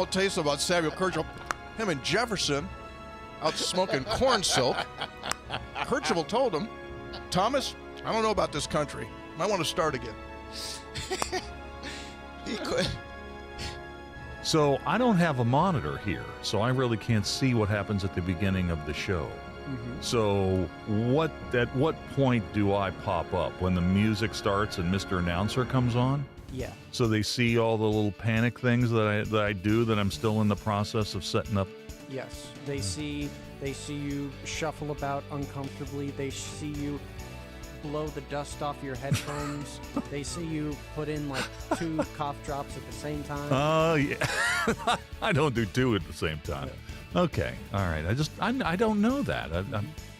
I'll tell you something about Samuel Kercheval. Him and Jefferson out smoking corn silk. Kercheval told him, Thomas, I don't know about this country. Might want to start again. He could. So I don't have a monitor here, so I really can't see what happens at the beginning of the show. So at what point do I pop up? When the music starts and Mr. Announcer comes on? Yeah. So they see all the little panic things that I do that I'm still in the process of setting up? Yes. They see you shuffle about uncomfortably. They see you blow the dust off your headphones. They see you put in like 2 cough drops at the same time. Oh, yeah. I don't do 2 at the same time. Yeah. Okay. All right. I don't know that.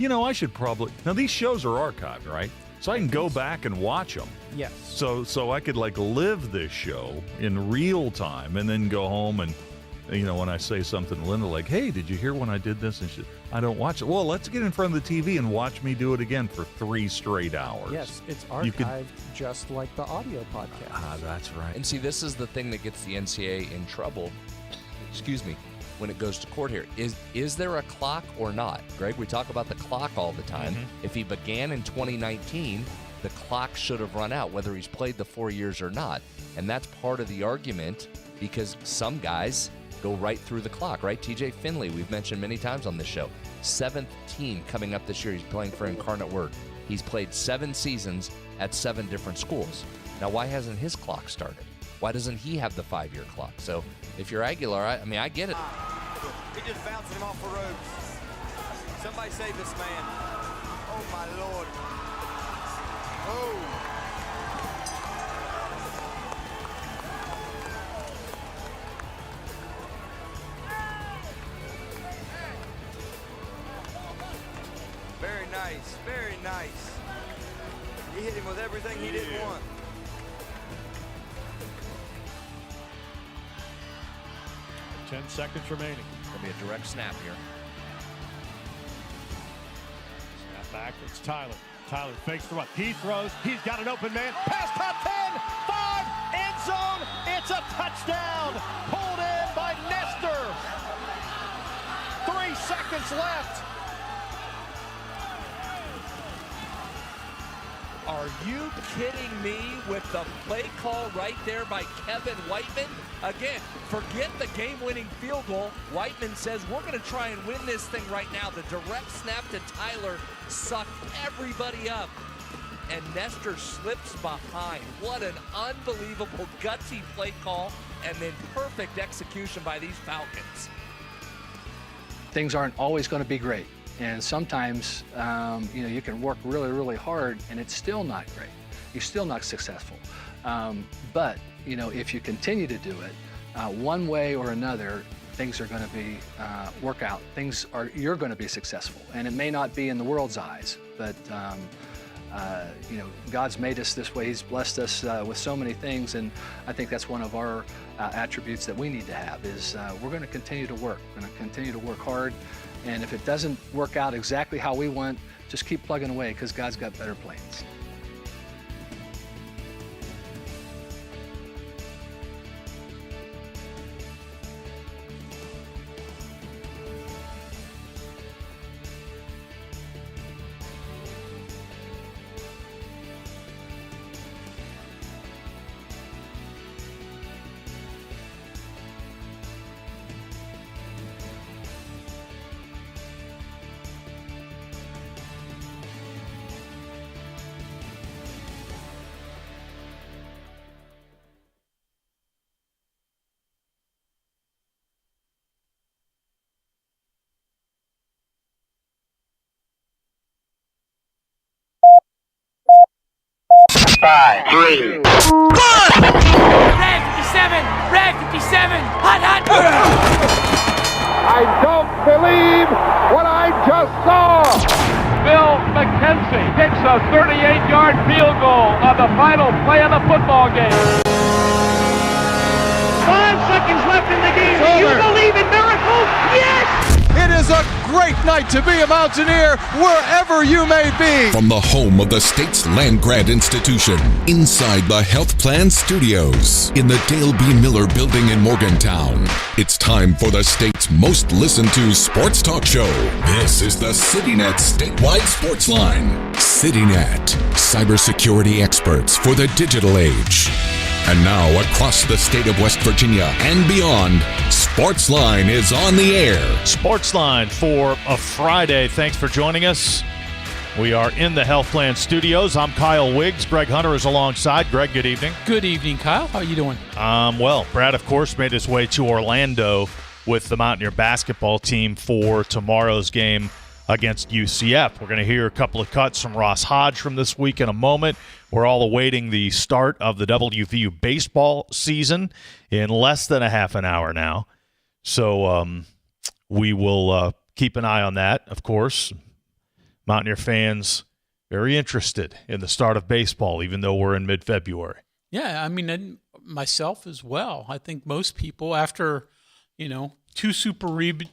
I should probably. Now, these shows are archived, right? So I can go back and watch them. Yes. So I could like live this show in real time and then go home and, when I say something to Linda like, hey, did you hear when I did this? And I don't watch it. Well, let's get in front of the TV and watch me do it again for 3 straight hours. Yes, it's archived just like the audio podcast. Ah, that's right. And see, this is the thing that gets the NCAA in trouble. Excuse me. When it goes to court here, is there a clock or not? Greg, we talk about the clock all the time. If he began in 2019, the clock should have run out, whether he's played the 4 years or not. And that's part of the argument because some guys go right through the clock, right? TJ Finley, we've mentioned many times on this show. 7th team coming up this year. He's playing for Incarnate Word. He's played 7 seasons at 7 different schools. Now, why hasn't his clock started? Why doesn't he have the 5-year clock? So if you're Aguilar, I get it. He just bouncing him off the ropes. Somebody save this man. Oh, my Lord. Oh. Very nice, very nice. He hit him with everything he didn't want. Ten seconds remaining. Going to be a direct snap here. Snap back. It's Tyler. Tyler fakes the run. He throws. He's got an open man. Pass top 10. 5. End zone. It's a touchdown. Pulled in by Nestor. 3 seconds left. Are you kidding me with the play call right there by Kevin Whiteman? Again, forget the game-winning field goal. Whiteman says, we're going to try and win this thing right now. The direct snap to Tyler sucked everybody up, and Nestor slips behind. What an unbelievable gutsy play call, and then perfect execution by these Falcons. Things aren't always going to be great. And sometimes, you can work really, really hard and it's still not great. You're still not successful. But, if you continue to do it, one way or another, things are going to be, work out. You're going to be successful. And it may not be in the world's eyes, but, God's made us this way. He's blessed us with so many things. And I think that's one of our attributes that we need to have is we're going to continue to work. We're going to continue to work hard. And if it doesn't work out exactly how we want, just keep plugging away because God's got better plans. Five, 3, 1. Red 57, Red 57, hot, hot. I don't believe what I just saw. Bill McKenzie hits a 38-yard field goal on the final play of the football game. 5 seconds left in the game. Do you believe in miracles? Yes! It is a great night to be a Mountaineer wherever you may be. From the home of the state's land-grant institution, inside the Health Plan Studios, in the Dale B. Miller Building in Morgantown, it's time for the state's most listened-to sports talk show. This is the CityNet Statewide Sports Line. CityNet, cybersecurity experts for the digital age. And now, across the state of West Virginia and beyond, Sportsline is on the air. Sportsline for a Friday. Thanks for joining us. We are in the Health Plan Studios. I'm Kyle Wiggs. Greg Hunter is alongside. Greg, good evening. Good evening, Kyle. How are you doing? Well, Brad, of course, made his way to Orlando with the Mountaineer basketball team for tomorrow's game against UCF. We're going to hear a couple of cuts from Ross Hodge from this week in a moment. We're all awaiting the start of the WVU Baseball season in less than a half an hour now. So we will keep an eye on that, of course. Mountaineer fans very interested in the start of baseball, even though we're in mid-February. Yeah, I mean, and myself as well. I think most people, after, two super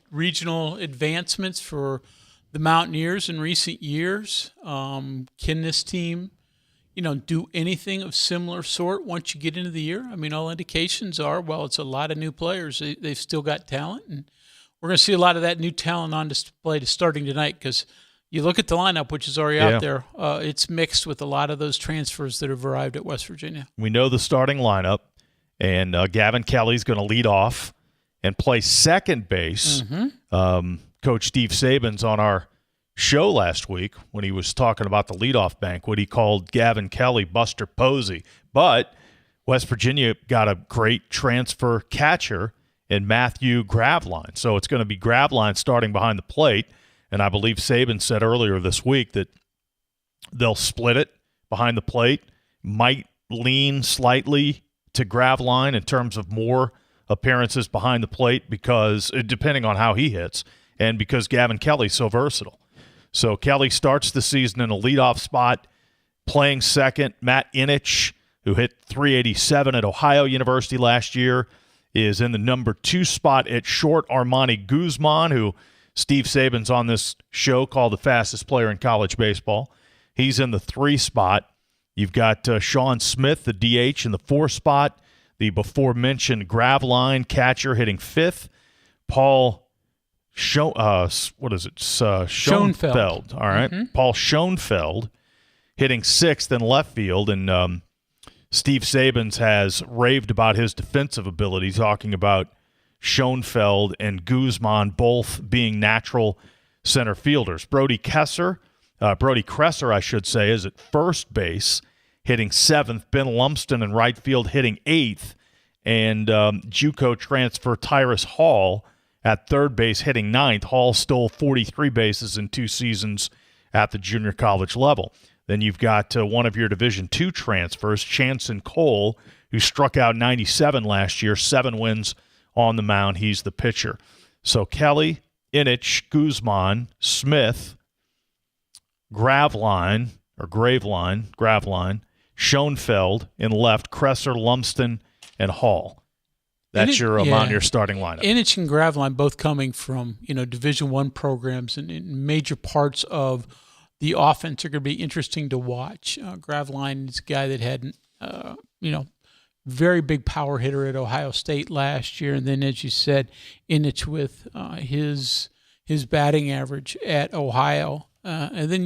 regional advancements for the Mountaineers in recent years, can this team, do anything of similar sort once you get into the year? I mean, all indications are, well, it's a lot of new players. They've still got talent, and we're going to see a lot of that new talent on display starting tonight because you look at the lineup, which is already out there, it's mixed with a lot of those transfers that have arrived at West Virginia. We know the starting lineup, and Gavin Kelly's going to lead off and play second base. Mm-hmm. Coach Steve Sabins on our show last week when he was talking about the leadoff banquet, he called Gavin Kelly Buster Posey. But West Virginia got a great transfer catcher in Matthew Graveline. So it's going to be Graveline starting behind the plate. And I believe Saban said earlier this week that they'll split it behind the plate, might lean slightly to Graveline in terms of more appearances behind the plate because depending on how he hits and because Gavin Kelly's so versatile. So Kelly starts the season in a leadoff spot, playing second. Matt Inich, who hit .387 at Ohio University last year, is in the number 2 spot at short. Armani Guzman, who Steve Sabins on this show called the fastest player in college baseball. He's in the 3 spot. You've got Sean Smith, the DH, in the 4 spot. The before-mentioned Graveline catcher hitting 5th. Paul Schoenfeld. All right. Mm-hmm. Paul Schoenfeld hitting 6th in left field. And Steve Sabins has raved about his defensive ability, talking about Schoenfeld and Guzman both being natural center fielders. Brody Kresser, I should say, is at first base, hitting 7th. Ben Lumsden in right field hitting 8th. And JUCO transfer Tyrus Hall at third base hitting 9th. Hall stole 43 bases in 2 seasons at the junior college level. Then you've got one of your Division II transfers, Chanson Cole, who struck out 97 last year, 7 wins on the mound. He's the pitcher. So Kelly, Inich, Guzman, Smith, Graveline, Schoenfeld in left, Kresser, Lumsden, and Hall. That's your Mountaineer starting lineup. Inich and Graveline both coming from Division I programs, and major parts of the offense are going to be interesting to watch. Graveline is a guy that had very big power hitter at Ohio State last year, and then, as you said, Inich with his batting average at Ohio. And then,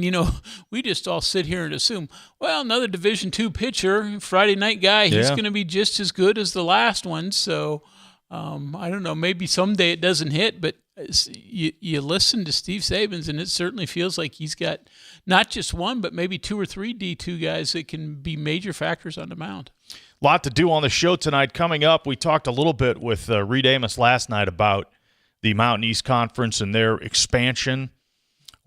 we just all sit here and assume, well, another Division II pitcher, Friday night guy, he's going to be just as good as the last one. So, I don't know, maybe someday it doesn't hit, but you listen to Steve Sabins, and it certainly feels like he's got not just one, but maybe 2 or 3 D2 guys that can be major factors on the mound. A lot to do on the show tonight. Coming up, we talked a little bit with Reed Amos last night about the Mountain East Conference and their expansion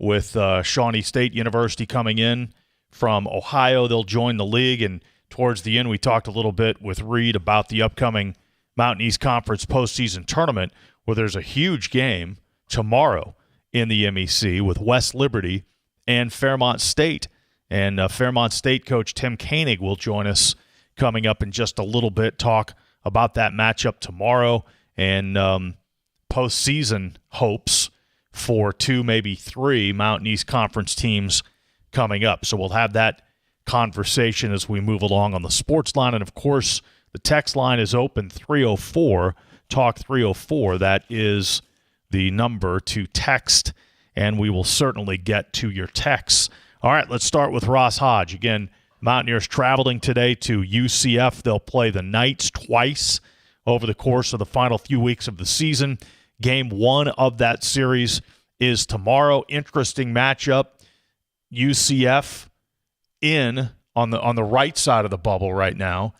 with Shawnee State University coming in from Ohio. They'll join the league, and towards the end we talked a little bit with Reed about the upcoming Mountain East Conference postseason tournament, where there's a huge game tomorrow in the MEC with West Liberty and Fairmont State. And Fairmont State coach Tim Koenig will join us coming up in just a little bit, talk about that matchup tomorrow and postseason hopes for 2, maybe 3 Mountain East Conference teams coming up. So we'll have that conversation as we move along on the sports line. And, of course, the text line is open, 304, Talk 304. That is the number to text, and we will certainly get to your texts. All right, let's start with Ross Hodge. Again, Mountaineers traveling today to UCF. They'll play the Knights twice over the course of the final few weeks of the season. Game 1 of that series is tomorrow. Interesting matchup. UCF on the right side of the bubble right now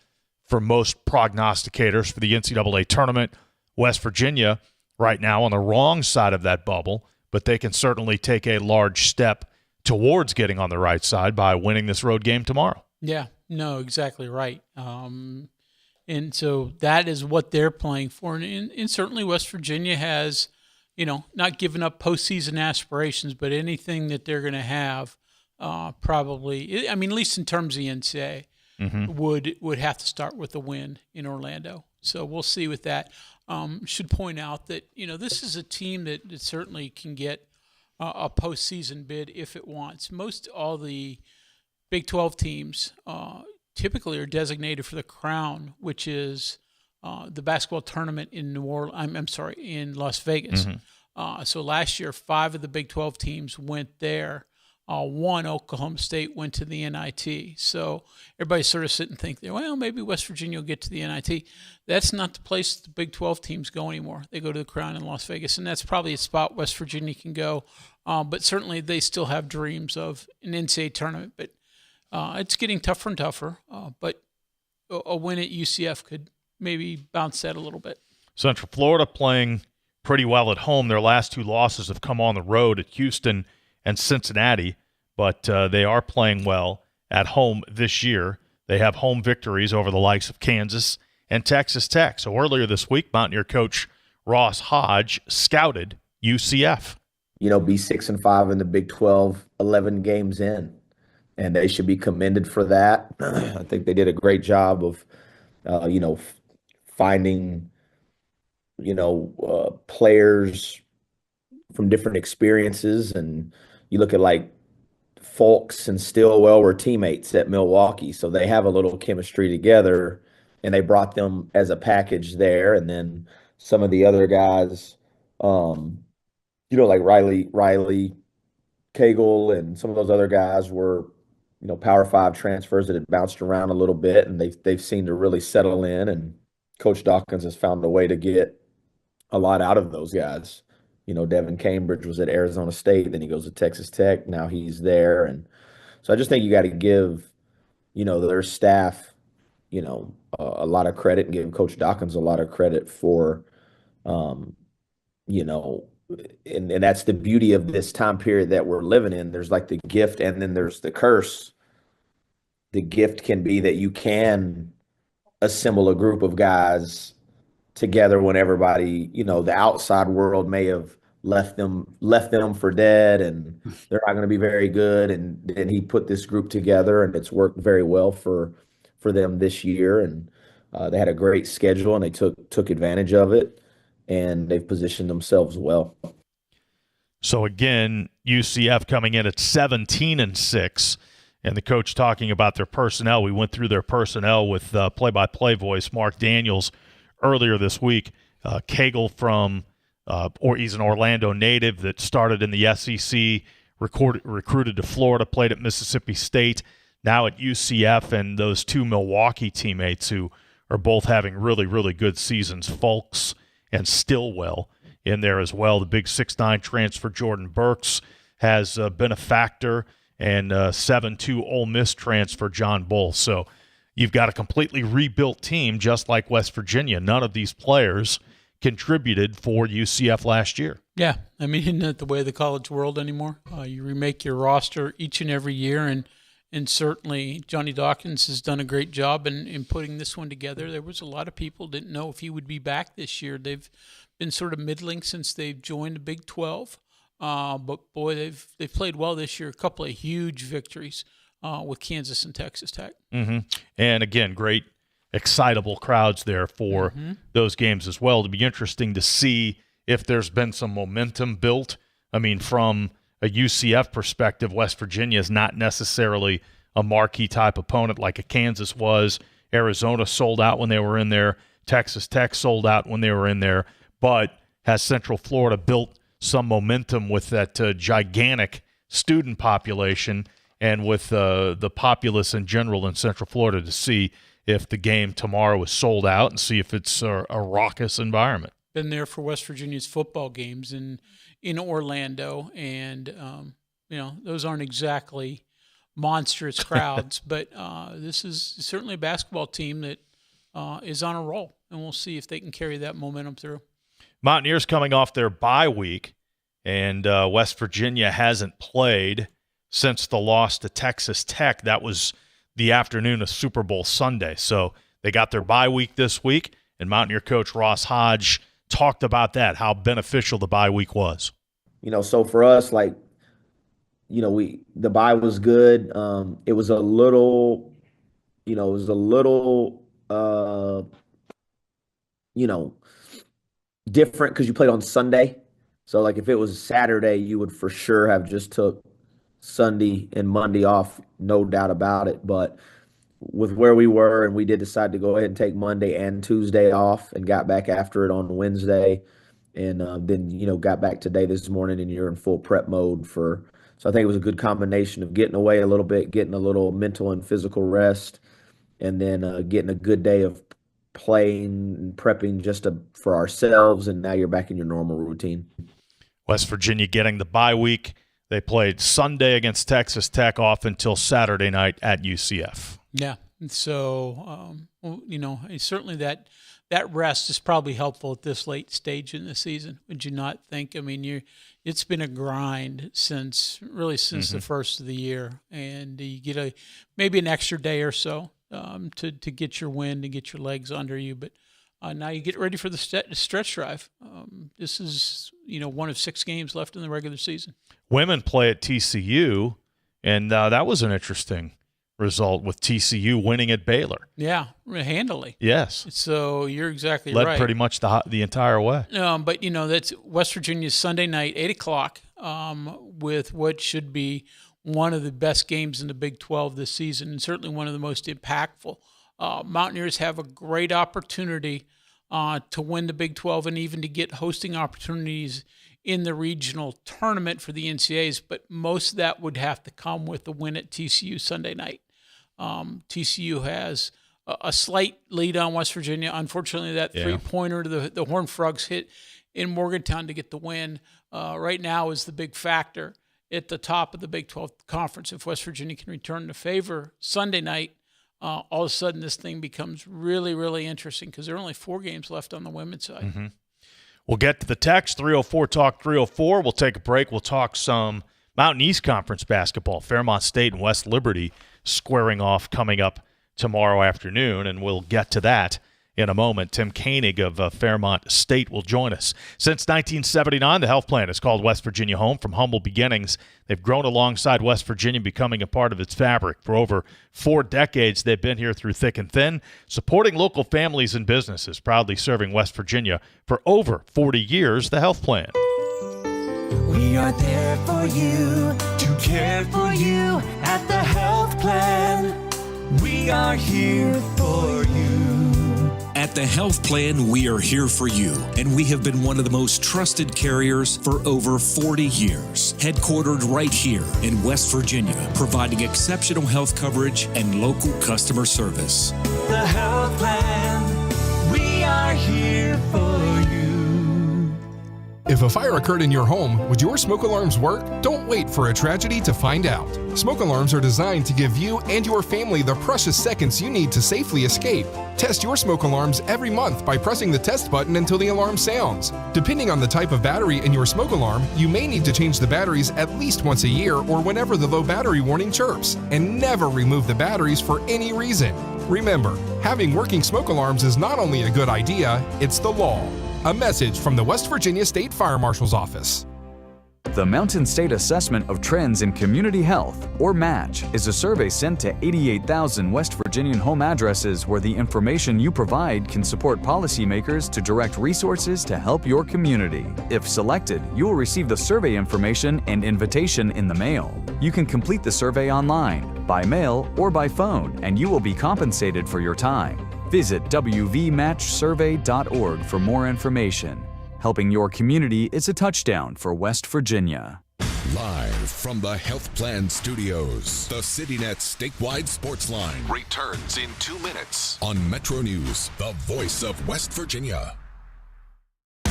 for most prognosticators for the NCAA tournament. West Virginia right now on the wrong side of that bubble, but they can certainly take a large step towards getting on the right side by winning this road game tomorrow. Yeah, no, exactly right. And so that is what they're playing for. And certainly West Virginia has, not given up postseason aspirations, but anything that they're going to have probably, at least in terms of the NCAA, would have to start with a win in Orlando. So we'll see with that. Should point out that, this is a team that certainly can get a postseason bid if it wants. All the Big 12 teams typically are designated for the Crown, which is the basketball tournament in in Las Vegas. So last year, 5 of the Big 12 teams went there. 1, Oklahoma State, went to the NIT. So everybody sort of sit and think, well, maybe West Virginia will get to the NIT. That's not the place the Big 12 teams go anymore. They go to the Crown in Las Vegas, and that's probably a spot West Virginia can go. But certainly they still have dreams of an NCAA tournament. But it's getting tougher and tougher. But a win at UCF could maybe bounce that a little bit. Central Florida playing pretty well at home. Their last 2 losses have come on the road at Houston and Cincinnati, but they are playing well at home this year. They have home victories over the likes of Kansas and Texas Tech. So earlier this week, Mountaineer coach Ross Hodge scouted UCF. Be 6-5 in the Big 12, 11 games in, and they should be commended for that. I think they did a great job of, finding, players from different experiences. And you look at like Fulks and Stillwell were teammates at Milwaukee, so they have a little chemistry together, and they brought them as a package there. And then some of the other guys, like Riley Cagle and some of those other guys were, Power 5 transfers that had bounced around a little bit, and they've seemed to really settle in. And Coach Dawkins has found a way to get a lot out of those guys. Devin Cambridge was at Arizona State, then he goes to Texas Tech. Now he's there. And so I just think you got to give, their staff, a lot of credit, and give Coach Dawkins a lot of credit for, and that's the beauty of this time period that we're living in. There's like the gift, and then there's the curse. The gift can be that you can assemble a group of guys together when everybody, the outside world may have left them for dead, and they're not going to be very good. And he put this group together, and it's worked very well for them this year. And they had a great schedule, and they took advantage of it, and they've positioned themselves well. So again, UCF coming in at 17-6, and the coach talking about their personnel. We went through their personnel with play-by-play voice Mark Daniels earlier this week. Cagle he's an Orlando native that started in the SEC, recruited to Florida, played at Mississippi State, now at UCF, and those 2 Milwaukee teammates who are both having really, really good seasons, Fulks and Stillwell in there as well. The big 6'9" transfer Jordan Burks has been a factor, and 7'2" Ole Miss transfer John Bull. So you've got a completely rebuilt team just like West Virginia. None of these players contributed for UCF last year. Yeah, isn't that the way of the college world anymore? You remake your roster each and every year, and certainly Johnny Dawkins has done a great job in putting this one together. There was a lot of people didn't know if he would be back this year. They've been sort of middling since they've joined the Big 12, but boy, they've played well this year. A couple of huge victories with Kansas and Texas Tech. And again, great excitable crowds there for those games as well. It'll be interesting to see if there's been some momentum built I mean, from a UCF perspective, West Virginia is not necessarily a marquee type opponent like a Kansas was. Arizona sold out when they were in there. Texas Tech sold out when they were in there. But has Central Florida built some momentum with that gigantic student population and with the populace in general in Central Florida to see if the game tomorrow is sold out and see if it's a raucous environment? Been there for West Virginia's football games in Orlando, and those aren't exactly monstrous crowds, but this is certainly a basketball team that is on a roll, and we'll see if they can carry that momentum through. Mountaineers coming off their bye week, and West Virginia hasn't played since the loss to Texas Tech. That was the afternoon of Super Bowl Sunday. So they got their bye week this week, and Mountaineer coach Ross Hodge talked about that, how beneficial the bye week was. So for us, the bye was good. It was a little, different because you played on Sunday. So if it was Saturday, you would for sure have just took Sunday and Monday off, no doubt about it. But with where we were, and we did decide to go ahead and take Monday and Tuesday off and got back after it on Wednesday. And then, got back today this morning, and you're in full prep mode so I think it was a good combination of getting away a little bit, getting a little mental and physical rest, and then getting a good day of playing and prepping for ourselves, and now you're back in your normal routine. West Virginia getting the bye week. They played Sunday against Texas Tech, off until Saturday night at UCF. Yeah, so certainly that rest is probably helpful at this late stage in the season. Would you not think? I mean, it's been a grind since the first of the year, and you get maybe an extra day or so to get your wind and get your legs under you, but now you get ready for the stretch drive. This is one of 6 games left in the regular season. Women play at TCU, and that was an interesting result with TCU winning at Baylor. Yeah, handily. Yes. So you're exactly right. Led pretty much the entire way. But that's West Virginia's Sunday night, 8:00, with what should be one of the best games in the Big 12 this season, and certainly one of the most impactful. Mountaineers have a great opportunity to win the Big 12 and even to get hosting opportunities in the regional tournament for the NCAAs, but most of that would have to come with the win at TCU Sunday night. TCU has a slight lead on West Virginia. Unfortunately, that three-pointer to the Horned Frogs hit in Morgantown to get the win right now is the big factor at the top of the Big 12 conference. If West Virginia can return to favor Sunday night, all of a sudden this thing becomes really, really interesting because there are only 4 games left on the women's side. Mm-hmm. We'll get to the text, 304-TALK-304. We'll take a break. We'll talk some Mountain East Conference basketball. Fairmont State and West Liberty squaring off coming up tomorrow afternoon, and we'll get to that in a moment. Tim Koenig of Fairmont State will join us. Since 1979, the health plan has called West Virginia home. From humble beginnings, they've grown alongside West Virginia, becoming a part of its fabric. For over 4 decades, they've been here through thick and thin, supporting local families and businesses, proudly serving West Virginia for over 40 years. The health plan. We are there for you, to care for you at the health plan. We are here for you. At the Health Plan, we are here for you, and we have been one of the most trusted carriers for over 40 years. Headquartered right here in West Virginia, providing exceptional health coverage and local customer service. The Health Plan, we are here for you. If a fire occurred in your home, would your smoke alarms work? Don't wait for a tragedy to find out. Smoke alarms are designed to give you and your family the precious seconds you need to safely escape. Test your smoke alarms every month by pressing the test button until the alarm sounds. Depending on the type of battery in your smoke alarm, you may need to change the batteries at least once a year or whenever the low battery warning chirps, and never remove the batteries for any reason. Remember, having working smoke alarms is not only a good idea, it's the law. A message from the West Virginia State Fire Marshal's Office. The Mountain State Assessment of Trends in Community Health, or MATCH, is a survey sent to 88,000 West Virginian home addresses where the information you provide can support policymakers to direct resources to help your community. If selected, you will receive the survey information and invitation in the mail. You can complete the survey online, by mail, or by phone, and you will be compensated for your time. Visit wvmatchsurvey.org for more information. Helping your community is a touchdown for West Virginia. Live from the Health Plan Studios, the CityNet statewide Sportsline returns in 2 minutes on Metro News, the voice of West Virginia.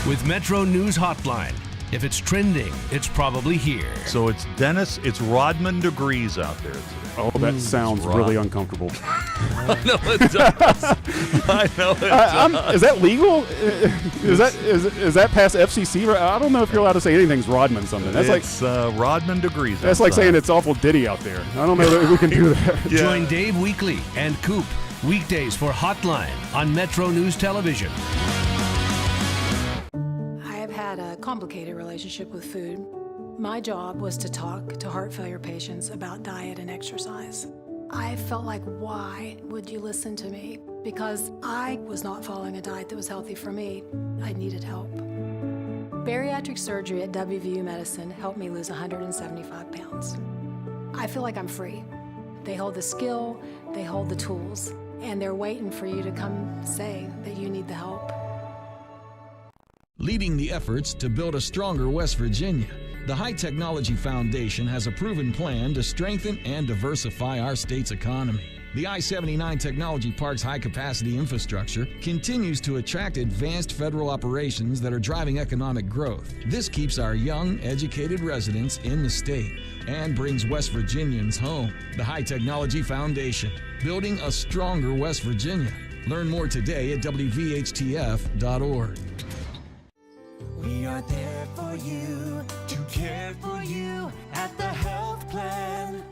With Metro News Hotline. If it's trending, it's probably here. So it's Rodman degrees out there today. Oh, that sounds really uncomfortable. I know it does. I know it does. Is that legal? Is that past FCC? I don't know if you're allowed to say anything's Rodman something. That's it's Rodman degrees. That's like saying it's awful Diddy out there. I don't know that we can do that. Yeah. Join Dave Weekly and Coop weekdays for Hotline on Metro News Television. Had a complicated relationship with food. My job was to talk to heart failure patients about diet and exercise. I felt like, why would you listen to me? Because I was not following a diet that was healthy for me. I needed help. Bariatric surgery at WVU Medicine helped me lose 175 pounds. I feel like I'm free. They hold the skill, they hold the tools, and they're waiting for you to come say that you need the help. Leading the efforts to build a stronger West Virginia, the High Technology Foundation has a proven plan to strengthen and diversify our state's economy. The I-79 Technology Park's high-capacity infrastructure continues to attract advanced federal operations that are driving economic growth. This keeps our young, educated residents in the state and brings West Virginians home. The High Technology Foundation, building a stronger West Virginia. Learn more today at WVHTF.org. We are there for you, to care for you at the Health Plan.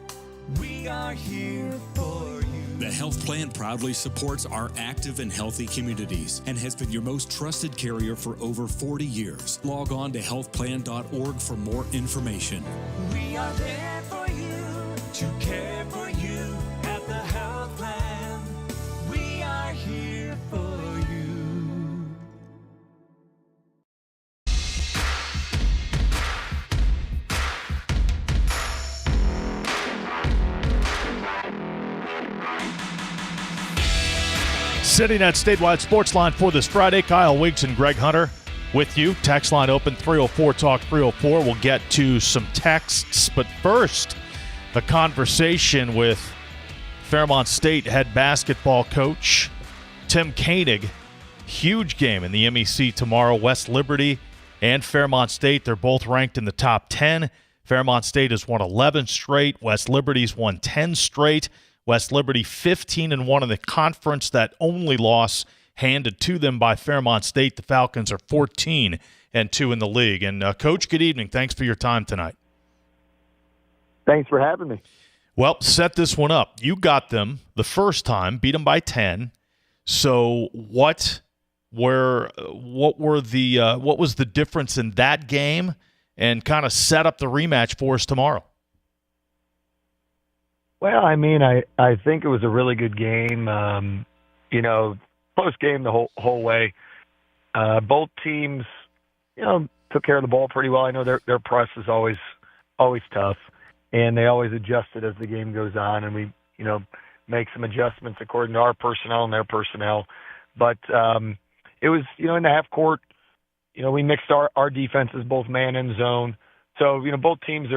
We are here for you. The Health Plan proudly supports our active and healthy communities and has been your most trusted carrier for over 40 years. Log on to healthplan.org for more information. We are there for you, to care for you at the Health Plan. We are here for you. CityNet statewide Sportsline for this Friday. Kyle Wiggs and Greg Hunter with you. Text line open 304-TALK-304. We'll get to some texts, but first, a conversation with Fairmont State head basketball coach Tim Koenig. Huge game in the MEC tomorrow. West Liberty and Fairmont State, they're both ranked in the top 10. Fairmont State has won 11 straight. West Liberty's won 10 straight. West Liberty 15-1 in the conference. That only loss handed to them by Fairmont State. The Falcons are 14-2 in the league. And Coach, good evening. Thanks for your time tonight. Thanks for having me. Well, set this one up. You got them the first time, beat them by 10. So what was the difference in that game, and kind of set up the rematch for us tomorrow? Well, I mean, I think it was a really good game. Close game the whole way. Both teams, took care of the ball pretty well. I know their press is always tough, and they always adjust it as the game goes on, and we, make some adjustments according to our personnel and their personnel. But it was, in the half court, we mixed our defenses, both man and zone. So, both teams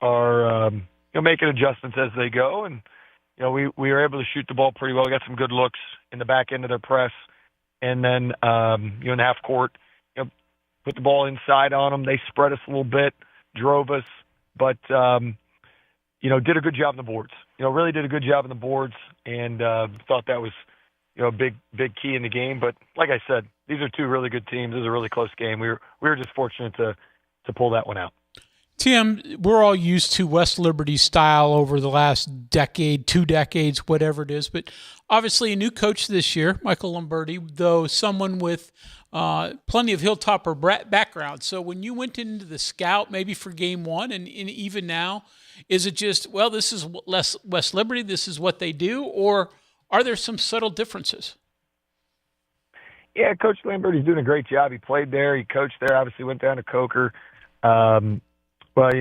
are making adjustments as they go, and we were able to shoot the ball pretty well. We got some good looks in the back end of their press, and then in the half court, put the ball inside on them. They spread us a little bit, drove us, but did a good job on the boards. Really did a good job on the boards, and thought that was a big key in the game. But like I said, these are two really good teams. It was a really close game. We were just fortunate to pull that one out. Tim, we're all used to West Liberty's style over the last decade, 2 decades, whatever it is. But obviously a new coach this year, Michael Lombardi, though someone with plenty of Hilltopper background. So when you went into the scout, maybe for game 1 and even now, is it just, well, this is West Liberty, this is what they do, or are there some subtle differences? Yeah, Coach Lamberti's doing a great job. He played there. He coached there. Obviously went down to Coker. But,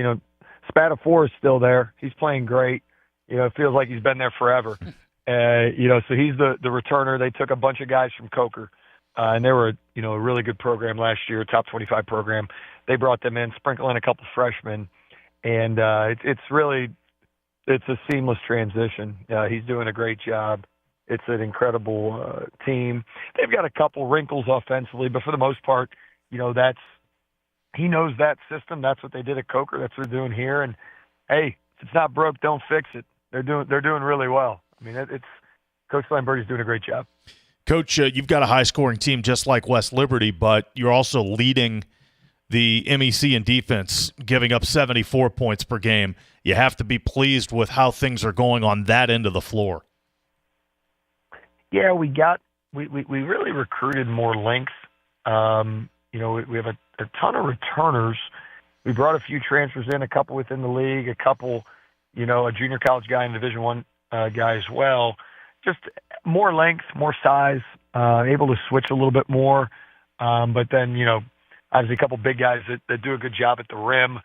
Spatafor is still there. He's playing great. It feels like he's been there forever. So he's the returner. They took a bunch of guys from Coker, and they were, a really good program last year, top 25 program. They brought them in, sprinkle in a couple freshmen, and it's a seamless transition. He's doing a great job. It's an incredible team. They've got a couple wrinkles offensively, but for the most part, he knows that system. That's what they did at Coker. That's what they're doing here. And hey, if it's not broke, don't fix it. They're doing really well. I mean, it's Coach Lamberti's doing a great job. Coach, you've got a high-scoring team just like West Liberty, but you're also leading the MEC in defense, giving up 74 points per game. You have to be pleased with how things are going on that end of the floor. Yeah, we really recruited more length. We have a ton of returners. We brought a few transfers in, a couple within the league, a couple, a junior college guy and Division I guy as well. Just more length, more size, able to switch a little bit more. But then, obviously a couple big guys that do a good job at the rim.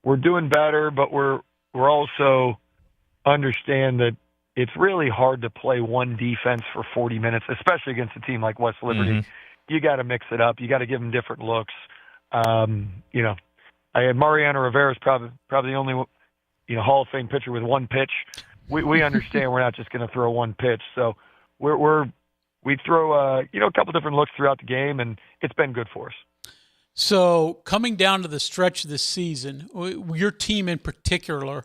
We're doing better, but we're also understand that it's really hard to play one defense for 40 minutes, especially against a team like West Liberty. Mm-hmm. You got to mix it up. You got to give them different looks. I had Mariano Rivera's probably the only Hall of Fame pitcher with one pitch. We understand we're not just going to throw one pitch, so we throw a couple different looks throughout the game, and it's been good for us. So coming down to the stretch of the season, your team in particular.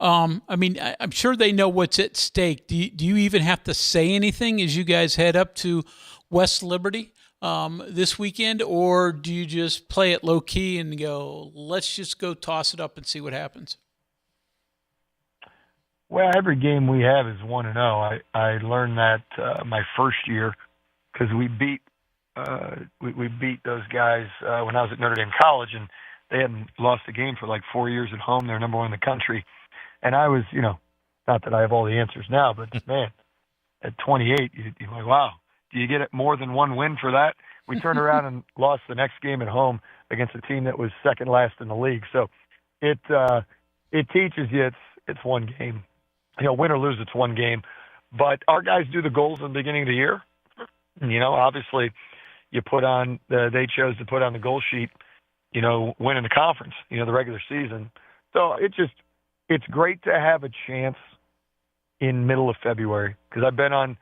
I'm sure they know what's at stake. Do you even have to say anything as you guys head up to West Liberty this weekend, or do you just play it low key and go, let's just go toss it up and see what happens? Well, every game we have is 1-0. I learned that my first year because we beat those guys when I was at Notre Dame College, and they hadn't lost a game for like 4 years at home. They're number 1 in the country. And I was, not that I have all the answers now, but man, at 28, you're like, wow, do you get it more than one win for that? We turned around and lost the next game at home against a team that was second last in the league. So it teaches you it's one game. Win or lose, it's one game. But our guys do the goals in the beginning of the year. Obviously you they chose to put on the goal sheet, winning the conference, the regular season. So it's great to have a chance in middle of February because I've been on,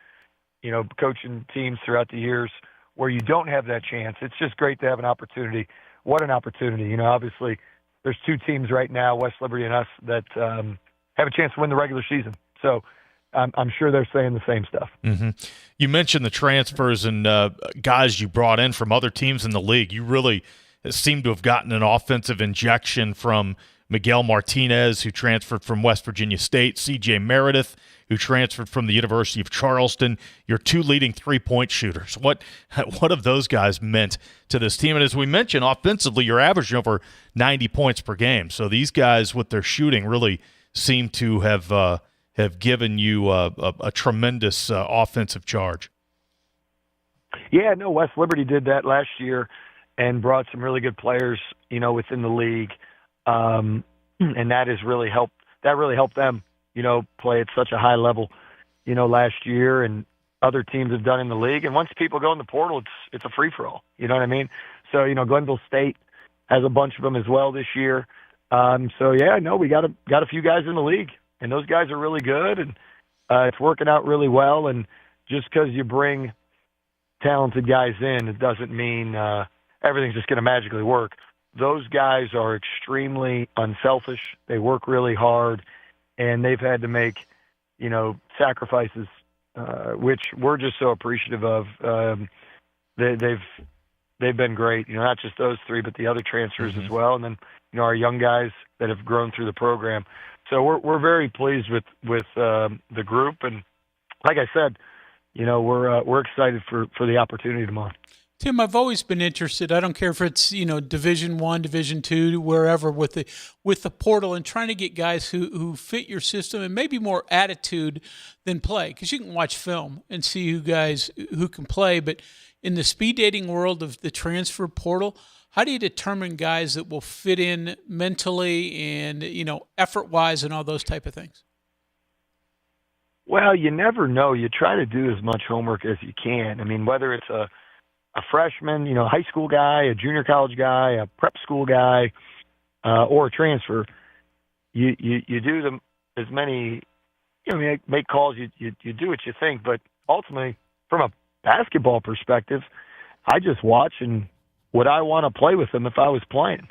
coaching teams throughout the years where you don't have that chance. It's just great to have an opportunity. What an opportunity. Obviously there's 2 teams right now, West Liberty and us, that have a chance to win the regular season. So I'm sure they're saying the same stuff. Mm-hmm. You mentioned the transfers and guys you brought in from other teams in the league. You really seem to have gotten an offensive injection from Miguel Martinez, who transferred from West Virginia State, C.J. Meredith, who transferred from the University of Charleston, your 2 leading three-point shooters. What have those guys meant to this team? And as we mentioned, offensively, you're averaging over 90 points per game. So these guys with their shooting really seem to have given you a tremendous offensive charge. Yeah, no, West Liberty did that last year and brought some really good players, within the league. And that has really helped. That really helped them, play at such a high level, last year, and other teams have done in the league. And once people go in the portal, it's a free for all. You know what I mean? So Glenville State has a bunch of them as well this year. We got a few guys in the league, and those guys are really good, and it's working out really well. And just because you bring talented guys in, it doesn't mean everything's just going to magically work. Those guys are extremely unselfish. They work really hard, and they've had to make, sacrifices, which we're just so appreciative of. They've they've been great. Not just those three, but the other transfers as well, and then our young guys that have grown through the program. So we're very pleased with the group, and like I said, we're excited for the opportunity tomorrow. Tim, I've always been interested. I don't care if it's Division I, Division II, wherever, with the portal and trying to get guys who fit your system and maybe more attitude than play, because you can watch film and see who can play. But in the speed dating world of the transfer portal, how do you determine guys that will fit in mentally and effort wise and all those type of things? Well, you never know. You try to do as much homework as you can. I mean, whether it's a freshman, high school guy, a junior college guy, a prep school guy, or a transfer, you do them as many, make calls, you do what you think. But ultimately, from a basketball perspective, I just watch and would I want to play with them if I was playing,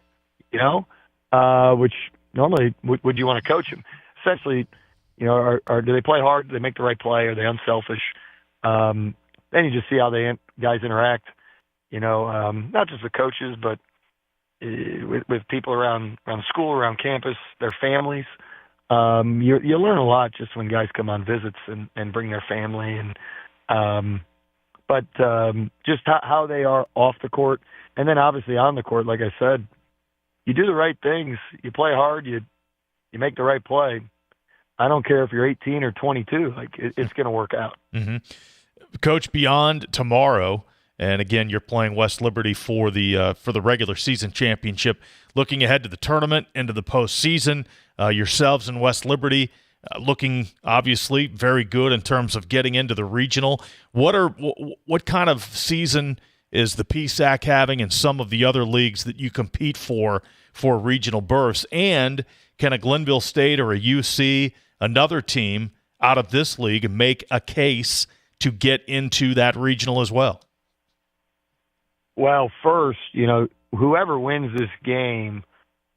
which normally would you want to coach them? Essentially, do they play hard? Do they make the right play? Are they unselfish? Then you just see how guys interact, not just with coaches, but with people around school, around campus, their families. You learn a lot just when guys come on visits and bring their family, but just how they are off the court, and then obviously on the court. Like I said, you do the right things, you play hard, you make the right play. I don't care if you're 18 or 22; it's going to work out. Mm-hmm. Coach, beyond tomorrow, and again, you're playing West Liberty for the regular season championship. Looking ahead to the tournament, into the postseason, yourselves and West Liberty looking obviously very good in terms of getting into the regional. What kind of season is the PSAC having in some of the other leagues that you compete for regional berths? And can a Glenville State or a UC, another team out of this league, make a case to get into that regional as well? Well, first, whoever wins this game,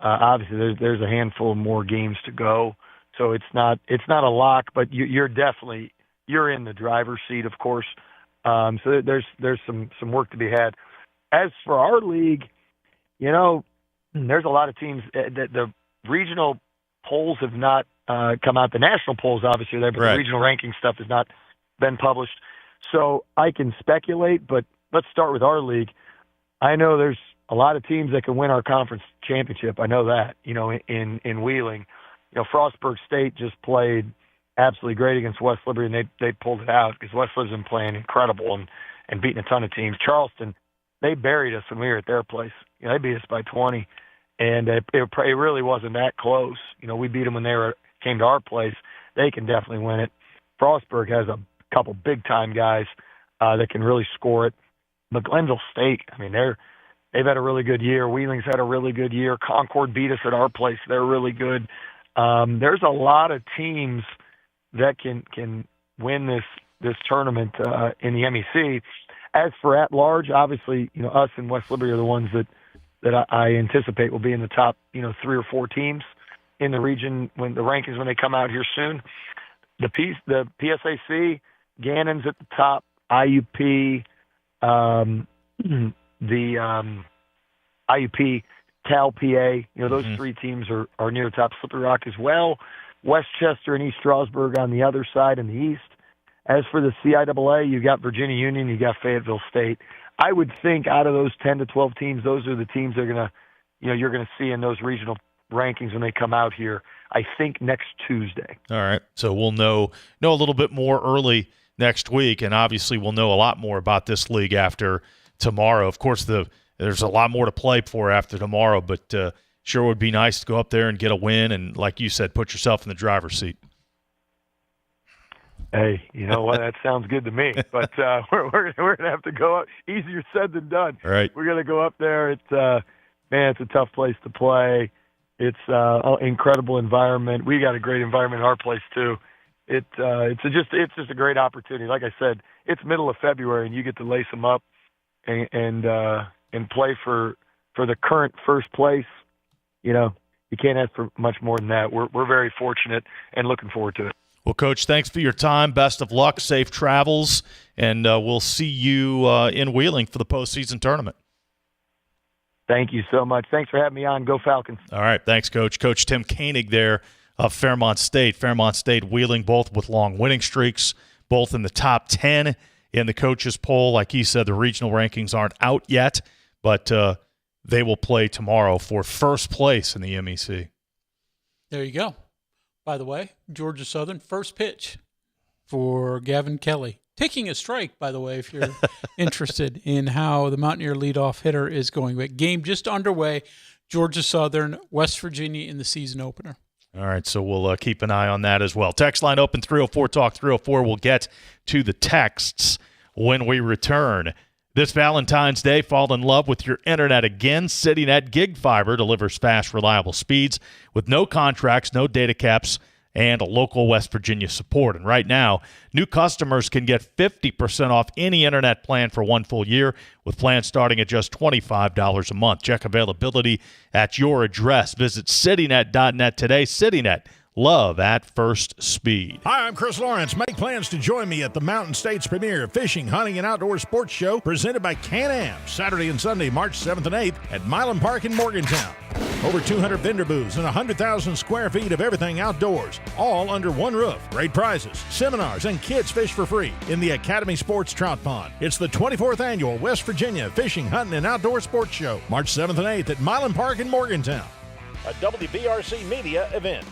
obviously there's a handful more games to go, so it's not a lock, but you're in the driver's seat, of course. So there's some work to be had. As for our league, there's a lot of teams that the regional polls have not come out. The national polls obviously are there, but right. The regional ranking stuff has not been published. So I can speculate, but let's start with our league. I know there's a lot of teams that can win our conference championship. I know that, in Wheeling. Frostburg State just played absolutely great against West Liberty, and they pulled it out because West Liberty's been playing incredible and beating a ton of teams. Charleston, they buried us when we were at their place. They beat us by 20, and it really wasn't that close. We beat them when they came to our place. They can definitely win it. Frostburg has a couple big-time guys that can really score it. But Glenville State, they've had a really good year. Wheeling's had a really good year. Concord beat us at our place. They're really good. There's a lot of teams that can win this tournament in the MEC. As for at large, obviously, us and West Liberty are the ones that I anticipate will be in the top, 3 or 4 teams in the region when the rankings when they come out here soon. The PSAC, Gannon's at the top, IUP, the IUP, Cal PA, those 3 teams are near the top. Slippery Rock as well. Westchester and East Stroudsburg on the other side in the east. As for the CIAA, you got Virginia Union, you got Fayetteville State. I would think out of those 10 to 12 teams, those are the teams that are you're gonna see in those regional rankings when they come out here. I think next Tuesday. All right, so we'll know a little bit more early next week, and obviously we'll know a lot more about this league after tomorrow. Of course, there's a lot more to play for after tomorrow, but sure would be nice to go up there and get a win and, like you said, put yourself in the driver's seat. Hey, you know what? That sounds good to me. But we're going to have to go up. Easier said than done. Right. We're going to go up there. It's a tough place to play. It's an incredible environment. We got a great environment in our place too. It's just a great opportunity. Like I said, it's middle of February, and you get to lace them up and play for the current first place. You can't ask for much more than that. We're very fortunate and looking forward to it. Well, Coach, thanks for your time. Best of luck, safe travels, and we'll see you in Wheeling for the postseason tournament. Thank you so much. Thanks for having me on. Go Falcons. All right, thanks, Coach. Coach Tim Koenig there of Fairmont State. Fairmont State wheeling both with long winning streaks, both in the top 10 in the coaches poll. Like he said, the regional rankings aren't out yet, but they will play tomorrow for first place in the MEC. There you go. By the way, Georgia Southern, first pitch for Gavin Kelly. Taking a strike, by the way, if you're interested in how the Mountaineer leadoff hitter is going. But game just underway, Georgia Southern, West Virginia in the season opener. All right, so we'll keep an eye on that as well. Text line open, 304-TALK, 304. We'll get to the texts when we return. This Valentine's Day, fall in love with your internet again. CityNet Gig Fiber delivers fast, reliable speeds with no contracts, no data caps, and local West Virginia support. And right now, new customers can get 50% off any internet plan for 1 full year, with plans starting at just $25 a month. Check availability at your address. Visit citynet.net today. CityNet. Love at first speed. Hi, I'm Chris Lawrence. Make plans to join me at the Mountain States premier fishing, hunting, and outdoor sports show presented by Can-Am, Saturday and Sunday, March 7th and 8th at Milan Park in Morgantown. Over 200 vendor booths and 100,000 square feet of everything outdoors, all under one roof. Great prizes, seminars, and kids fish for free in the Academy Sports Trout Pond. It's the 24th annual West Virginia Fishing, Hunting, and Outdoor Sports Show, March 7th and 8th at Milan Park in Morgantown. A WBRC media event.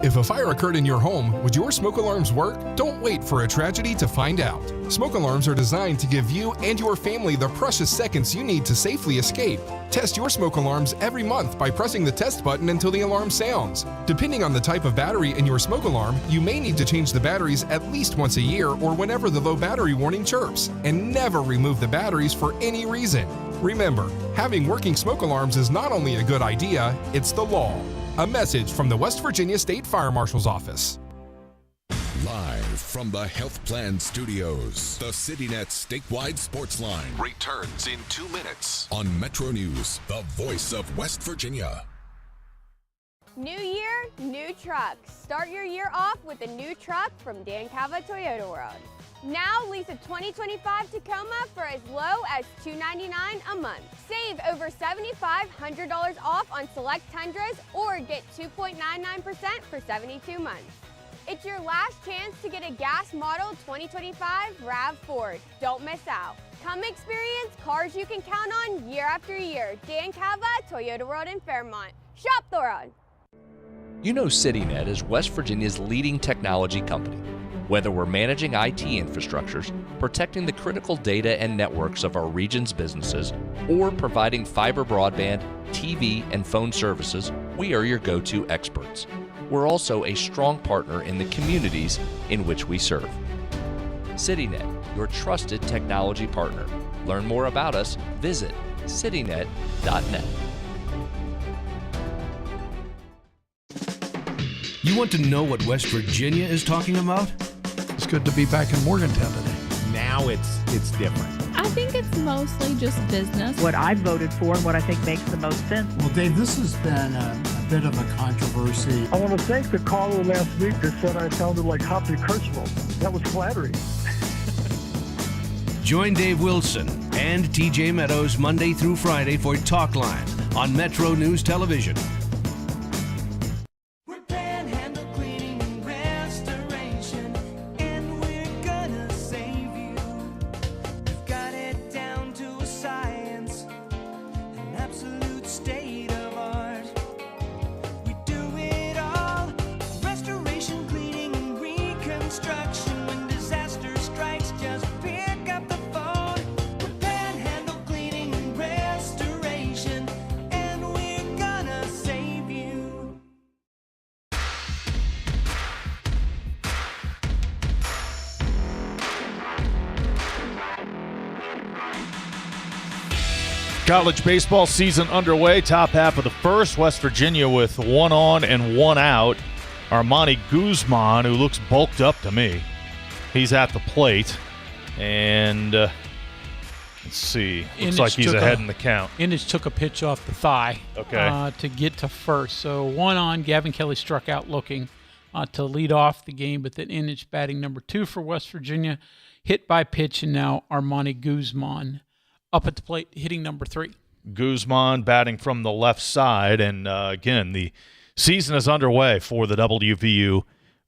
If a fire occurred in your home, would your smoke alarms work? Don't wait for a tragedy to find out. Smoke alarms are designed to give you and your family the precious seconds you need to safely escape. Test your smoke alarms every month by pressing the test button until the alarm sounds. Depending on the type of battery in your smoke alarm, you may need to change the batteries at least once a year or whenever the low battery warning chirps. And never remove the batteries for any reason. Remember, having working smoke alarms is not only a good idea, it's the law. A message from the West Virginia State Fire Marshal's Office. Live from the Health Plan Studios, the CityNet statewide sports line returns in 2 minutes on Metro News, the voice of West Virginia. New year, new trucks. Start your year off with a new truck from Dan Calva Toyota World. Now lease a 2025 Tacoma for as low as $299 a month. Save over $7,500 off on select Tundras or get 2.99% for 72 months. It's your last chance to get a gas model 2025 RAV4. Don't miss out. Come experience cars you can count on year after year. Dan Calva, Toyota World in Fairmont. Shop the road. You know CityNet is West Virginia's leading technology company. Whether we're managing IT infrastructures, protecting the critical data and networks of our region's businesses, or providing fiber broadband, TV, and phone services, we are your go-to experts. We're also a strong partner in the communities in which we serve. CityNet, your trusted technology partner. Learn more about us, visit citynet.net. You want to know what West Virginia is talking about? It's good to be back in Morgantown today. Now it's different. I think it's mostly just business. What I voted for and what I think makes the most sense. Well, Dave, this has been a bit of a controversy. I want to thank the caller last week that said I sounded like Hoppy Kirchhoff. That was flattering. Join Dave Wilson and TJ Meadows Monday through Friday for Talk Line on Metro News Television. College baseball season underway. Top half of the first. West Virginia with 1 on and 1 out. Armani Guzman, who looks bulked up to me. He's at the plate. And let's see. Looks like he's ahead in the count. Inich took a pitch off the thigh to get to first. So 1 on. Gavin Kelly struck out looking to lead off the game. But then Inich batting number 2 for West Virginia. Hit by pitch, and now Armani Guzman up at the plate, hitting number 3. Guzman batting from the left side. And, again, the season is underway for the WVU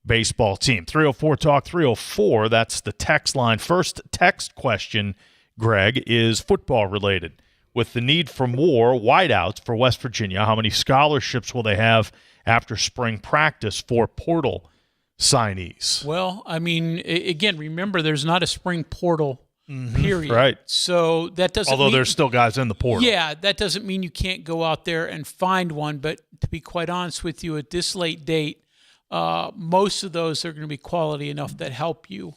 baseball team. 304-TALK-304, that's the text line. First text question, Greg, is football related. With the need for more wideouts for West Virginia, how many scholarships will they have after spring practice for portal signees? Well, I mean, again, remember there's not a spring portal period. Right. So that doesn't Although mean, there's still guys in the portal. Yeah, that doesn't mean you can't go out there and find one. But to be quite honest with you, at this late date, most of those that are going to be quality enough that help you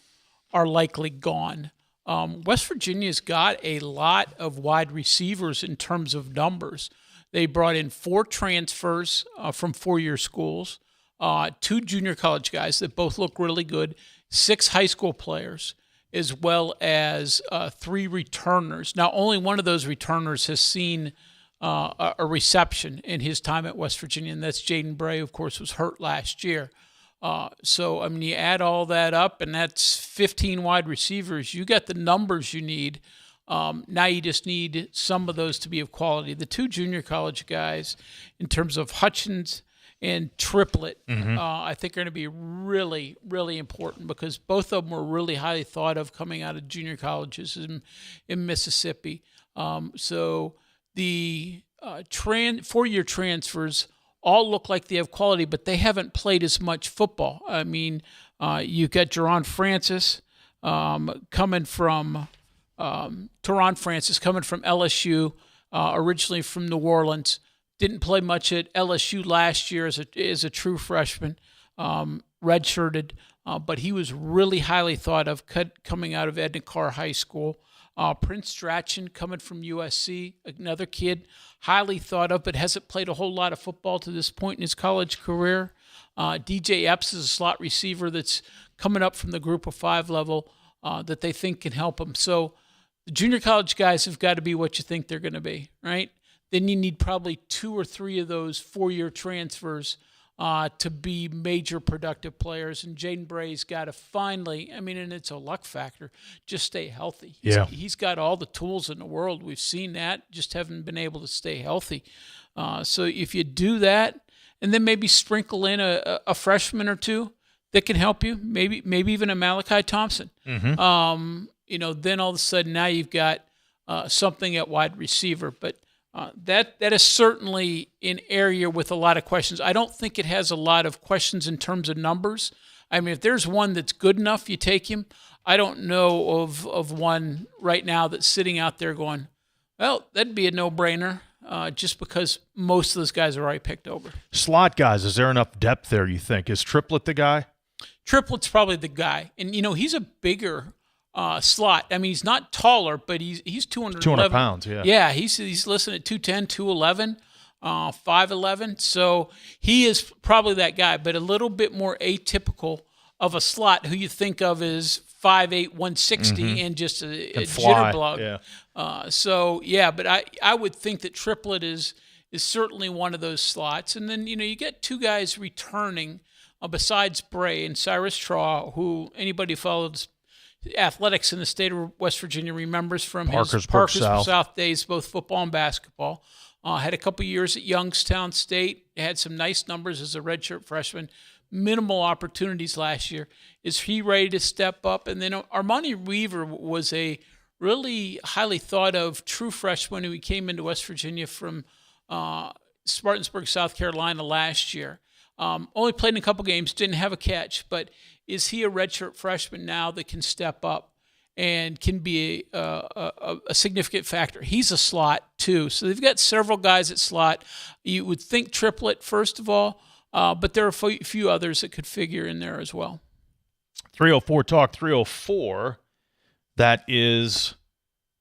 are likely gone. West Virginia's got a lot of wide receivers in terms of numbers. They brought in 4 transfers from 4-year schools, 2 junior college guys that both look really good, 6 high school players, as well as 3 returners. Now, only one of those returners has seen a reception in his time at West Virginia, and that's Jaden Bray, who, of course, was hurt last year. So, I mean, you add all that up, and that's 15 wide receivers. You got the numbers you need. Now you just need some of those to be of quality. The 2 junior college guys, in terms of Hutchins and Triplett, I think are going to be really, really important because both of them were really highly thought of coming out of junior colleges in Mississippi. So the 4-year transfers all look like they have quality, but they haven't played as much football. I mean, you've got Teron Francis coming from LSU, originally from New Orleans. Didn't play much at LSU last year as a true freshman, redshirted, but he was really highly thought of coming out of Edna Karr High School. Prince Strachan coming from USC, another kid highly thought of, but hasn't played a whole lot of football to this point in his college career. DJ Epps is a slot receiver that's coming up from the group of 5 level that they think can help him. So the junior college guys have got to be what you think they're going to be, right? Then you need probably 2 or 3 of those 4-year transfers to be major productive players. And Jaden Bray's got to finally, I mean, and it's a luck factor, just stay healthy. He's got all the tools in the world. We've seen that, just haven't been able to stay healthy. So if you do that, and then maybe sprinkle in a freshman or 2 that can help you, maybe even a Malachi Thompson. Then all of a sudden now you've got something at wide receiver. But that is certainly an area with a lot of questions. I don't think it has a lot of questions in terms of numbers. I mean, if there's one that's good enough, you take him. I don't know of one right now that's sitting out there going, well, that'd be a no-brainer, just because most of those guys are already picked over. Slot guys, is there enough depth there, you think? Is Triplett the guy? Triplett's probably the guy. And, he's a bigger slot. I mean, he's not taller, but he's 200 pounds, yeah. Yeah, he's listed at 210, 211, 5'11". So he is probably that guy, but a little bit more atypical of a slot who you think of as 5'8", 160 and just a jitterbug. Yeah. But I would think that Triplett is certainly one of those slots. And then, you get 2 guys returning besides Bray and Cyrus Traw, who anybody who follows athletics in the state of West Virginia remembers from his Parkersburg South days, both football and basketball. Had a couple years at Youngstown State. Had some nice numbers as a redshirt freshman. Minimal opportunities last year. Is he ready to step up? And then Armani Weaver was a really highly thought of true freshman who came into West Virginia from Spartansburg, South Carolina last year. Only played in a couple games, didn't have a catch, but is he a redshirt freshman now that can step up and can be a significant factor? He's a slot too. So they've got several guys at slot. You would think Triplett, first of all, but there are a few others that could figure in there as well. 304-TALK-304, that is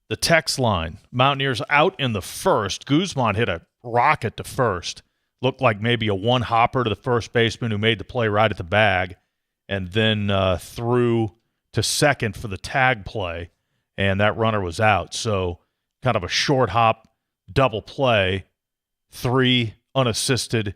the text line. Mountaineers out in the first. Guzman hit a rocket to first. Looked like maybe a one-hopper to the first baseman who made the play right at the bag, and then threw to second for the tag play, and that runner was out. So kind of a short hop, double play, 3 unassisted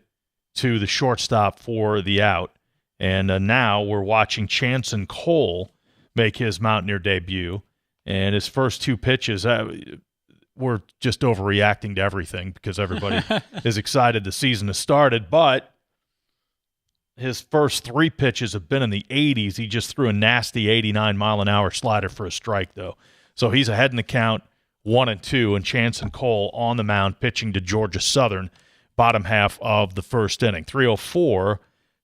to the shortstop for the out. And now we're watching Chanson Cole make his Mountaineer debut, and his first 2 pitches, we're just overreacting to everything because everybody is excited the season has started. But his first 3 pitches have been in the 80s. He just threw a nasty 89-mile-an-hour slider for a strike, though. So he's ahead in the count, 1-2, and Chance and Cole on the mound pitching to Georgia Southern, bottom half of the first inning. 3:04,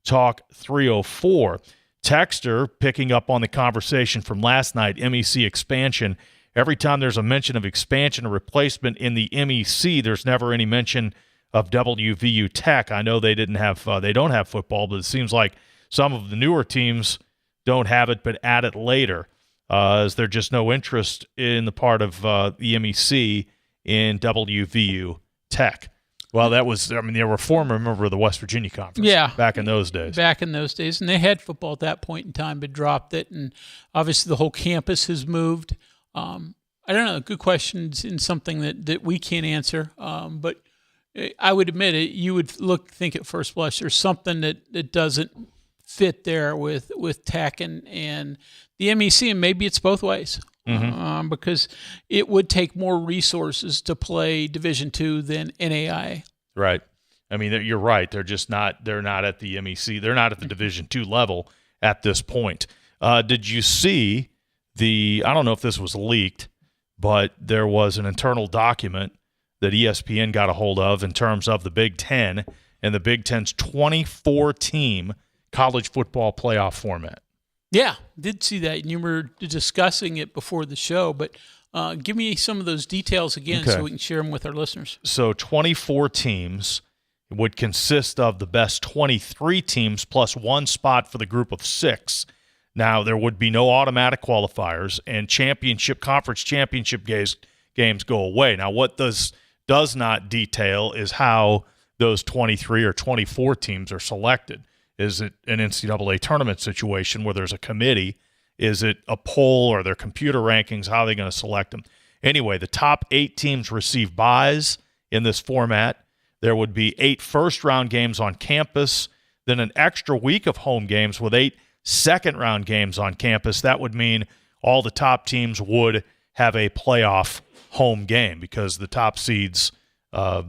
talk 3:04. Texter picking up on the conversation from last night, MEC expansion. Every time there's a mention of expansion or replacement in the MEC, there's never any mention of WVU Tech. I know they don't have football, but it seems like some of the newer teams don't have it, but add it later. Is there just no interest in the part of the MEC in WVU Tech? Well, they were a former member of the West Virginia Conference back in those days. And they had football at that point in time, but dropped it, and obviously the whole campus has moved. I don't know, good questions and something that we can't answer, but I would admit it. You would think at first blush there's something that doesn't fit there with Tech and the MEC, and maybe it's both ways. Because it would take more resources to play Division II than NAIA. Right. I mean, you're right. They're not at the MEC. They're not at the Division II level at this point. Did you see I don't know if this was leaked, but there was an internal document that ESPN got a hold of in terms of the Big Ten and the Big Ten's 24-team college football playoff format. Yeah, did see that, and you were discussing it before the show, but give me some of those details again so we can share them with our listeners. So 24 teams would consist of the best 23 teams plus 1 spot for the group of 6. Now, there would be no automatic qualifiers, and conference championship games go away. Now, what does not detail is how those 23 or 24 teams are selected. Is it an NCAA tournament situation where there's a committee? Is it a poll or their computer rankings? How are they going to select them? Anyway, the top 8 teams receive byes in this format. There would be 8 first-round games on campus, then an extra week of home games with 8 second-round games on campus. That would mean all the top teams would have a playoff home game because the top seeds, the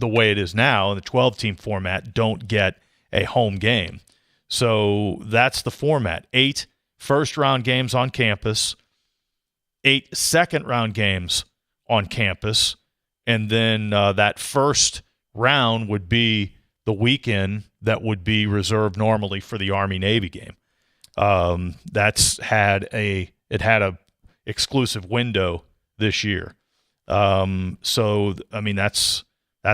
way it is now in the 12-team format, don't get a home game. So that's the format. 8 first-round games on campus, 8 second-round games on campus, and then that first round would be the weekend that would be reserved normally for the Army-Navy game. It had a exclusive window this year. So, I mean, that's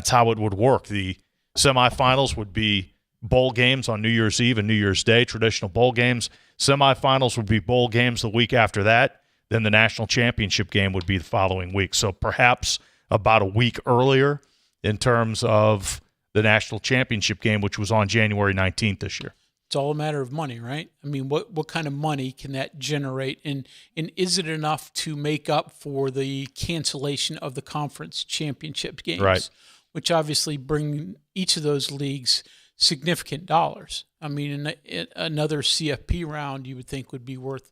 how it would work. The semifinals would be bowl games on New Year's Eve and New Year's Day, traditional bowl games. Semifinals would be bowl games the week after that. Then the national championship game would be the following week. So perhaps about a week earlier in terms of the national championship game, which was on January 19th this year. It's all a matter of money, right? I mean, what kind of money can that generate? And is it enough to make up for the cancellation of the conference championship games? Right. Which obviously bring each of those leagues significant dollars. I mean, another CFP round you would think would be worth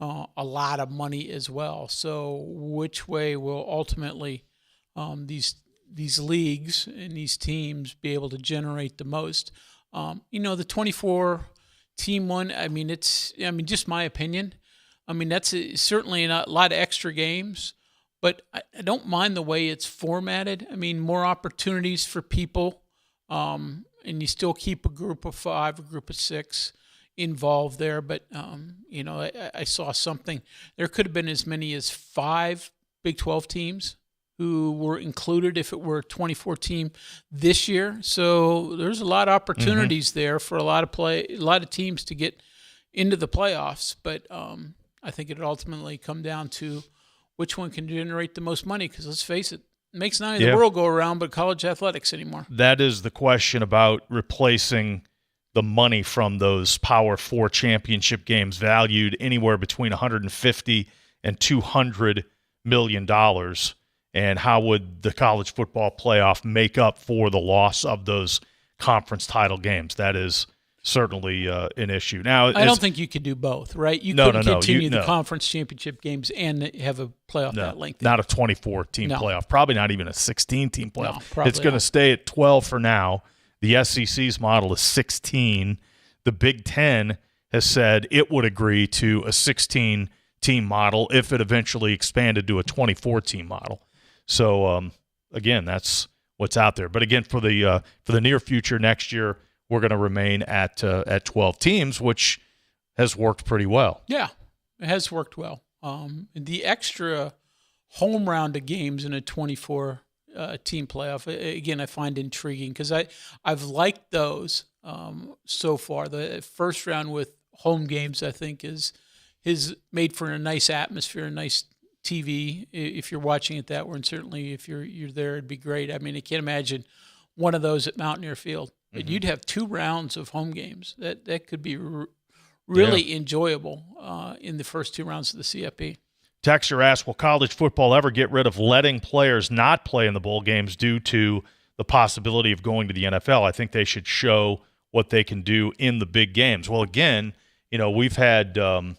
a lot of money as well. So which way will ultimately these leagues and these teams be able to generate the most? The 24-team one, just my opinion. I mean, that's certainly a lot of extra games, but I don't mind the way it's formatted. I mean, more opportunities for people, and you still keep a group of 5, a group of 6 involved there. But, I saw something. There could have been as many as 5 Big 12 teams who were included if it were a 24-team this year. So there's a lot of opportunities there for a lot of teams to get into the playoffs. But I think it would ultimately come down to which one can generate the most money, because let's face it, makes not only the world go around, but college athletics anymore. That is the question about replacing the money from those Power 4 championship games, valued anywhere between $150 and $200 million. And how would the college football playoff make up for the loss of those conference title games? That is certainly an issue. Now, I don't think you could do both, right? You couldn't continue the conference championship games and have a playoff that lengthy. Not a 24-team playoff. Probably not even a 16-team playoff. No, it's going to stay at 12 for now. The SEC's model is 16. The Big Ten has said it would agree to a 16-team model if it eventually expanded to a 24-team model. So, again, that's what's out there. But again, for the near future, next year, we're going to remain at 12 teams, which has worked pretty well. Yeah, it has worked well. The extra home round of games in a 24 team playoff, again, I find intriguing because I've liked those so far. The first round with home games, I think, is made for a nice atmosphere, a nice TV if you're watching it that way, and certainly if you're there, it'd be great. I mean, I can't imagine one of those at Mountaineer Field. But you'd have 2 rounds of home games. That could be really enjoyable in the first 2 rounds of the CFP. Texter asks, will college football ever get rid of letting players not play in the bowl games due to the possibility of going to the NFL? I think they should show what they can do in the big games. Well, again, we've had the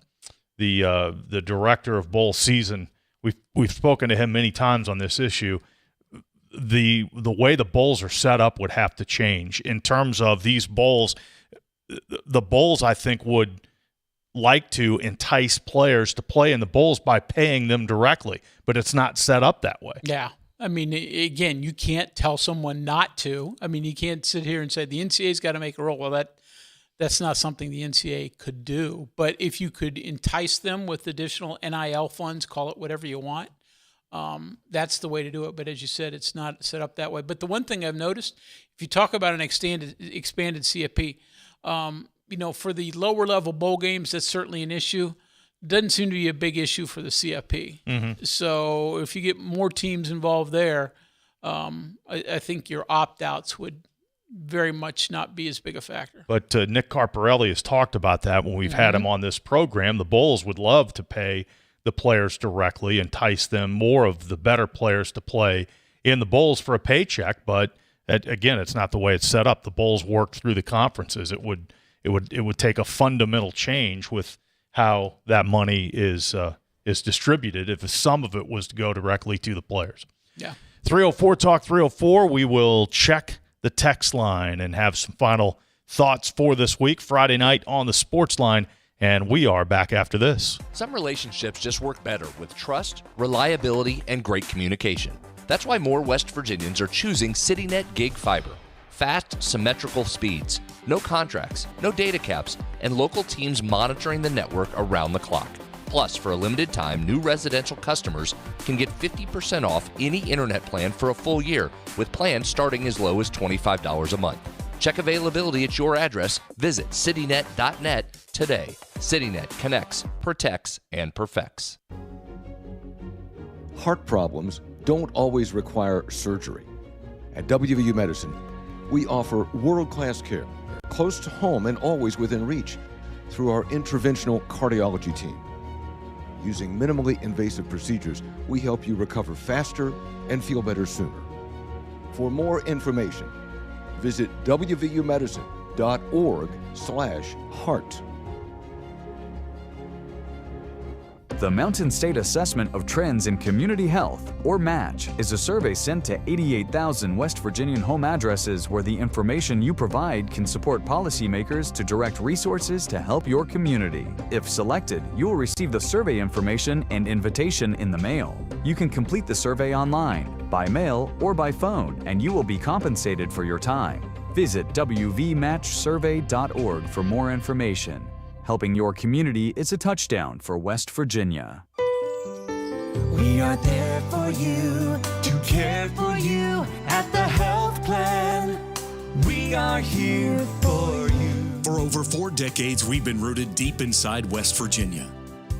director of bowl season. We've spoken to him many times on this issue. The way the bowls are set up would have to change in terms of these bowls. The bowls, I think, would like to entice players to play in the bowls by paying them directly, but it's not set up that way. Yeah. I mean, again, you can't tell someone not to. I mean, you can't sit here and say the NCAA's got to make a rule. Well, that's not something the NCAA could do. But if you could entice them with additional NIL funds, call it whatever you want, that's the way to do it. But as you said, it's not set up that way. But the one thing I've noticed, if you talk about an expanded CFP, for the lower level bowl games, that's certainly an issue. Doesn't seem to be a big issue for the CFP. Mm-hmm. So if you get more teams involved there, I think your opt-outs would very much not be as big a factor. But Nick Carparelli has talked about that when we've had him on this program. The Bulls would love to pay the players directly, entice them, more of the better players to play in the bowls for a paycheck. But again, it's not the way it's set up. The bowls work through the conferences. It would take a fundamental change with how that money is distributed if some of it was to go directly to the players. Yeah. 304 Talk 304. We will check the text line and have some final thoughts for this week, Friday night on the Sportsline. And we are back after this. Some relationships just work better with trust, reliability, and great communication. That's why more West Virginians are choosing CityNet Gig Fiber. Fast, symmetrical speeds, no contracts, no data caps, and local teams monitoring the network around the clock. Plus, for a limited time, new residential customers can get 50% off any internet plan for a full year, with plans starting as low as $25 a month. Check availability at your address. Visit citynet.net today. CityNet connects, protects, and perfects. Heart problems don't always require surgery. At WVU Medicine, we offer world-class care, close to home and always within reach, through our interventional cardiology team. Using minimally invasive procedures, we help you recover faster and feel better sooner. For more information, visit wvumedicine.org/heart. The Mountain State Assessment of Trends in Community Health, or MATCH, is a survey sent to 88,000 West Virginian home addresses where the information you provide can support policymakers to direct resources to help your community. If selected, you will receive the survey information and invitation in the mail. You can complete the survey online, by mail, or by phone, and you will be compensated for your time. Visit wvmatchsurvey.org for more information. Helping your community is a touchdown for West Virginia. We are there for you, to care for you at the health plan. We are here for you. For over 4 decades, we've been rooted deep inside West Virginia.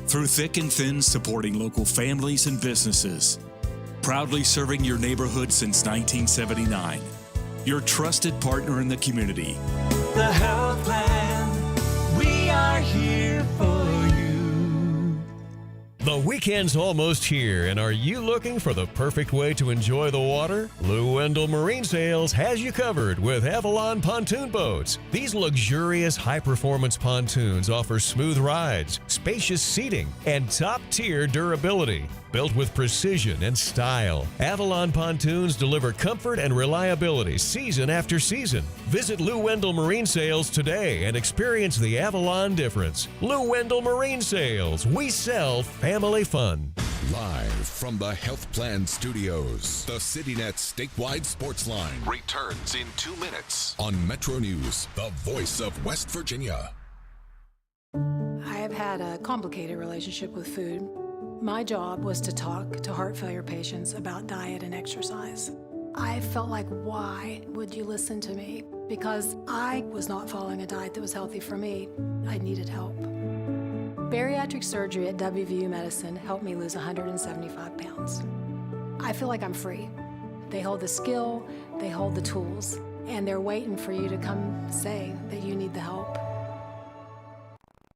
Through thick and thin, supporting local families and businesses. Proudly serving your neighborhood since 1979. Your trusted partner in the community. The health plan. We are here for you. The weekend's almost here, and are you looking for the perfect way to enjoy the water? Lou Wendell Marine Sales has you covered with Avalon pontoon boats. These luxurious high-performance pontoons offer smooth rides, spacious seating, and top-tier durability. Built with precision and style, Avalon pontoons deliver comfort and reliability season after season. Visit Lou Wendell Marine Sales today and experience the Avalon difference. Lou Wendell Marine Sales. We sell family fun. Live from the Health Plan Studios, the CityNet statewide Sportsline returns in 2 minutes on Metro News, the voice of West Virginia. I have had a complicated relationship with food. My job was to talk to heart failure patients about diet and exercise. I felt like, why would you listen to me? Because I was not following a diet that was healthy for me. I needed help. Bariatric surgery at WVU Medicine helped me lose 175 pounds. I feel like I'm free. They hold the skill, they hold the tools, and they're waiting for you to come say that you need the help.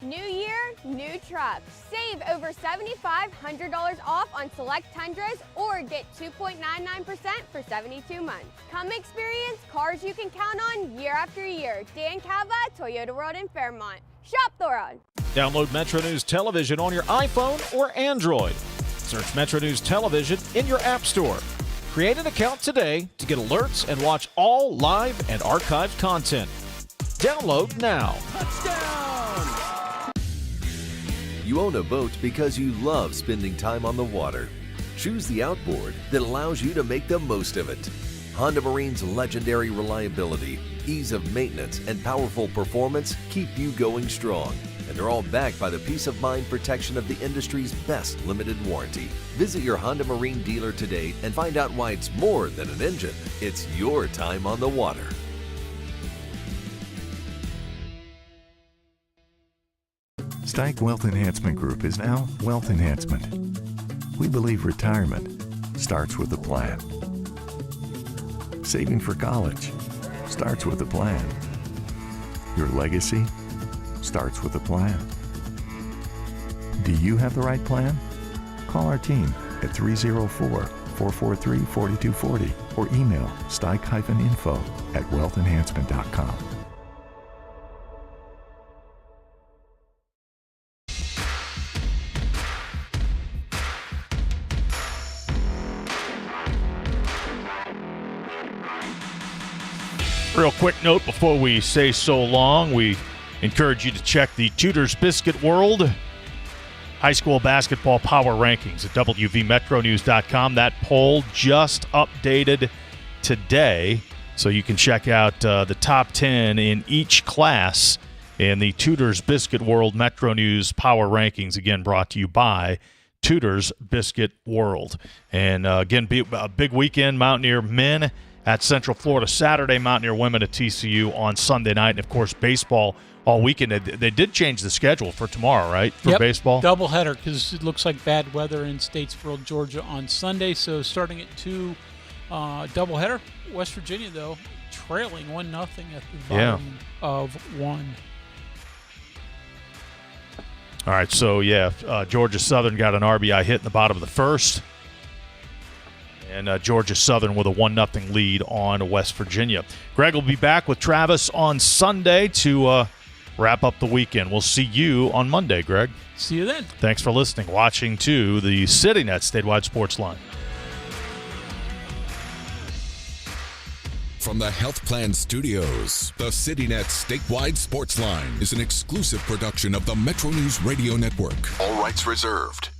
New year, new trucks. Save over $7,500 off on select Tundras or get 2.99% for 72 months. Come experience cars you can count on year after year. Dan Cava, Toyota World in Fairmont. Shop the road. Download Metro News Television on your iPhone or Android. Search Metro News Television in your app store. Create an account today to get alerts and watch all live and archived content. Download now. You own a boat because you love spending time on the water. Choose the outboard that allows you to make the most of it. Honda Marine's legendary reliability, ease of maintenance, and powerful performance keep you going strong. And they're all backed by the peace of mind protection of the industry's best limited warranty. Visit your Honda Marine dealer today and find out why it's more than an engine. It's your time on the water. Stike Wealth Enhancement Group is now Wealth Enhancement. We believe retirement starts with a plan. Saving for college starts with a plan. Your legacy starts with a plan. Do you have the right plan? Call our team at 304-443-4240 or email stike-info@wealthenhancement.com. Real quick note before we say so long, we encourage you to check the Tudor's Biscuit World High School Basketball Power Rankings at WVMetroNews.com. That poll just updated today, so you can check out the top 10 in each class in the Tudor's Biscuit World Metro News Power Rankings, again brought to you by Tudor's Biscuit World. And again, a big weekend, Mountaineer men at Central Florida Saturday, Mountaineer women at TCU on Sunday night, and, of course, baseball all weekend. They did change the schedule for tomorrow, right, for baseball? Doubleheader, because it looks like bad weather in Statesboro, Georgia on Sunday. So starting at 2, doubleheader. West Virginia, though, trailing 1-0 at the bottom of 1. All right, so, Georgia Southern got an RBI hit in the bottom of the first. And Georgia Southern with a 1-0 lead on West Virginia. Greg will be back with Travis on Sunday to wrap up the weekend. We'll see you on Monday, Greg. See you then. Thanks for listening, watching to the CityNet Statewide Sportsline. From the Health Plan Studios, the CityNet Statewide Sportsline is an exclusive production of the Metro News Radio Network. All rights reserved.